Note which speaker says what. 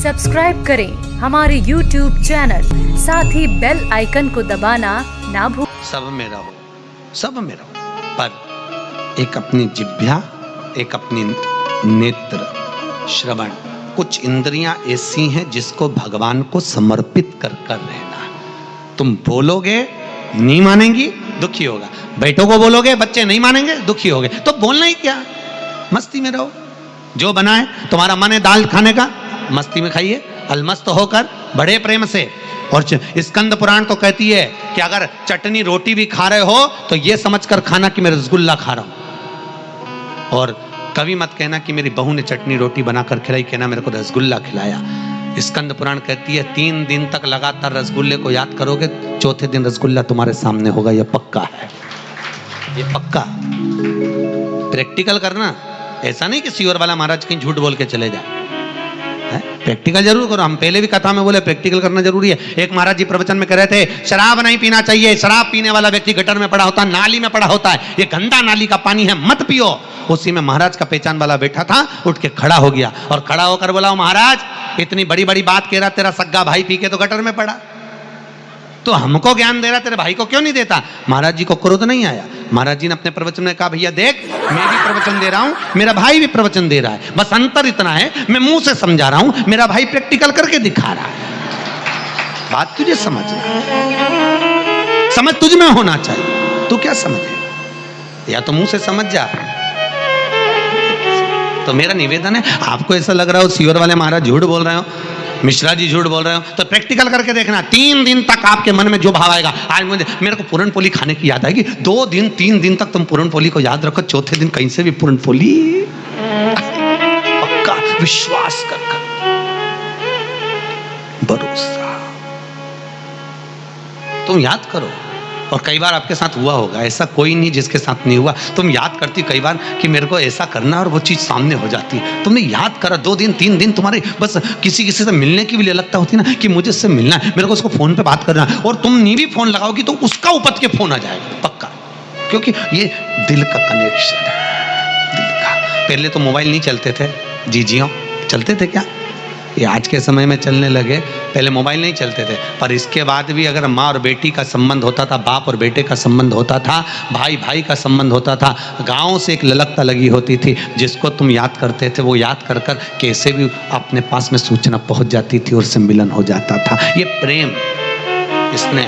Speaker 1: Subscribe करें हमारे YouTube channel, साथ ही बेल आइकन को दबाना ना भूलें।
Speaker 2: सब में रहो, सब में रहो, पर एक अपनी जिह्वा, एक अपनी नेत्र, श्रवण, कुछ इंद्रियां ऐसी हैं जिसको भगवान को समर्पित कर कर रहना। तुम बोलोगे नहीं मानेंगी, दुखी होगा। बेटों को बोलोगे बच्चे नहीं मानेंगे, दुखी होगे। तो बोलना ही क्या, मस्ती में रहो। जो बना है, तुम्हारा मन है दाल खाने का, मस्ती में खाइए, अलमस्त होकर, बड़े प्रेम से। और स्कंद पुराण तो कहती है कि अगर चटनी रोटी भी खा रहे हो तो ये समझकर खाना कि मैं रसगुल्ला खा रहा हूं। और कभी मत कहना कि मेरी बहू ने चटनी रोटी बनाकर खिलाई, कहना मेरे को रसगुल्ला खिलाया। स्कंद पुराण कहती है 3 दिन तक लगातार रसगुल्ले को याद करोगे, चौथे दिन रसगुल्ला तुम्हारे सामने होगा। यह पक्का है, ये पक्का। प्रैक्टिकल करना, ऐसा नहीं कि सीवर वाला महाराज कहीं झूठ बोल के चले जाए। प्रैक्टिकल जरूर करो। हम पहले भी कथा में बोले प्रैक्टिकल करना जरूरी है। एक महाराज जी प्रवचन में कह रहे थे शराब नहीं पीना चाहिए, शराब पीने वाला व्यक्ति गटर में पड़ा होता है, नाली में पड़ा होता है, ये गंदा नाली का पानी है, मत पियो। उसी में महाराज का पहचान वाला बैठा था, उठ के खड़ा हो गया और खड़ा होकर बोला, महाराज इतनी बड़ी बड़ी बात कह रहा, तेरा सग्गा भाई पी के तो गटर में पड़ा, तो हमको ज्ञान दे रहा, तेरे भाई को क्यों नहीं देता? महाराज जी को क्रोध नहीं आया। महाराज जी ने अपने प्रवचन में कहा, भैया देख, मैं भी प्रवचन दे रहा हूं, मेरा भाई भी प्रवचन दे रहा है, बस अंतर इतना है मैं मुंह से समझा रहा हूं, मेरा भाई प्रैक्टिकल करके दिखा रहा है। बात तुझे समझना, समझ तुझ में होना चाहिए। तू क्या समझे, या तो मुंह से समझ जा। तो मेरा निवेदन है, आपको ऐसा लग रहा हो सीवर वाले महाराज झूठ बोल रहे हो, मिश्रा जी झूठ बोल रहे हो, तो प्रैक्टिकल करके देखना। 3 दिन तक आपके मन में जो भाव आएगा, आज मेरे को पूरनपोली खाने की याद आएगी, 2 दिन 3 दिन तक तुम पूरनपोली को याद रखो, चौथे दिन कहीं से भी पूरनपोली, पक्का विश्वास कर भरोसा, तुम याद करो। और कई बार आपके साथ हुआ होगा, ऐसा कोई नहीं जिसके साथ नहीं हुआ। तुम याद करती कई बार कि मेरे को ऐसा करना, और वो चीज सामने हो जाती है। तुमने याद करा, 2 दिन 3 दिन तुम्हारे बस किसी से मिलने की भी लगता होती ना कि मुझे इससे मिलना है, मेरे को उसको फोन पे बात करना है, और तुम नहीं भी फोन लगाओगी तो उसका उपत के फोन आ जाएगा पक्का, क्योंकि ये दिल का कनेक्शन है, दिल का। पहले तो मोबाइल नहीं चलते थे, जीजियों चलते थे क्या? ये आज के समय में चलने लगे, पहले मोबाइल नहीं चलते थे। पर इसके बाद भी अगर माँ और बेटी का संबंध होता था, बाप और बेटे का संबंध होता था, भाई भाई का संबंध होता था, गाँव से एक ललकता लगी होती थी, जिसको तुम याद करते थे, वो याद कर कर कैसे भी अपने पास में सूचना पहुँच जाती थी और उससे मिलन हो जाता था। ये प्रेम इसने